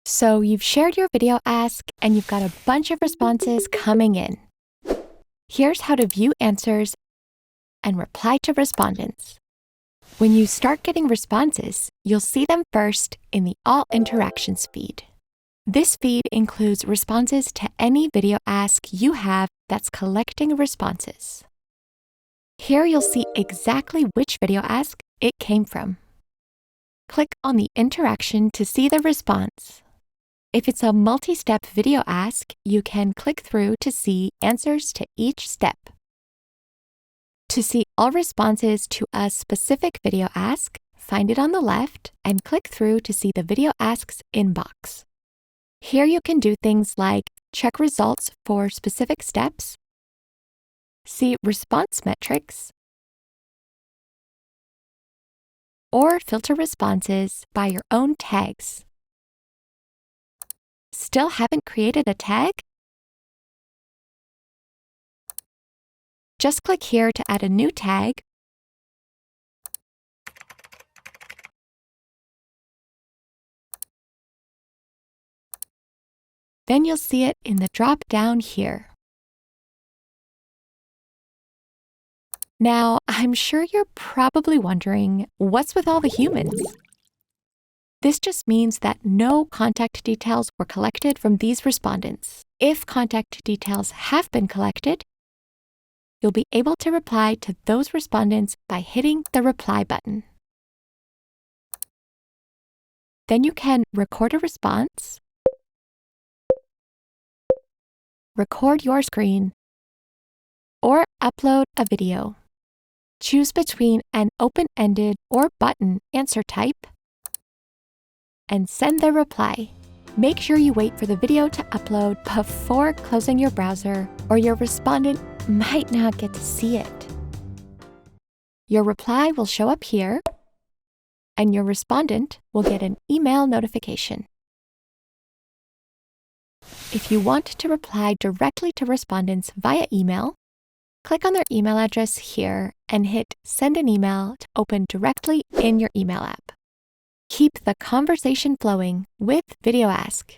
So you've shared your video ask and you've got a bunch of responses coming in. Here's how to view answers and reply to respondents. When you start getting responses, you'll see them first in the All Interactions feed. This feed includes responses to any video ask you have that's collecting responses. Here you'll see exactly which video ask it came from. Click on the interaction to see the response. If it's a multi-step video ask, you can click through to see answers to each step. To see all responses to a specific video ask, find it on the left and click through to see the video ask's inbox. Here you can do things like check results for specific steps, see response metrics, or filter responses by your own tags. Still haven't created a tag? Just click here to add a new tag, then you'll see it in the drop-down here. Now, I'm sure you're probably wondering, what's with all the humans? This just means that no contact details were collected from these respondents. If contact details have been collected, you'll be able to reply to those respondents by hitting the reply button. Then you can record a response, record your screen, or upload a video. Choose between an open-ended or button answer type and send the reply. Make sure you wait for the video to upload before closing your browser, or your respondent might not get to see it. Your reply will show up here, and your respondent will get an email notification. If you want to reply directly to respondents via email, click on their email address here and hit Send an Email to open directly in your email app. Keep the conversation flowing with VideoAsk.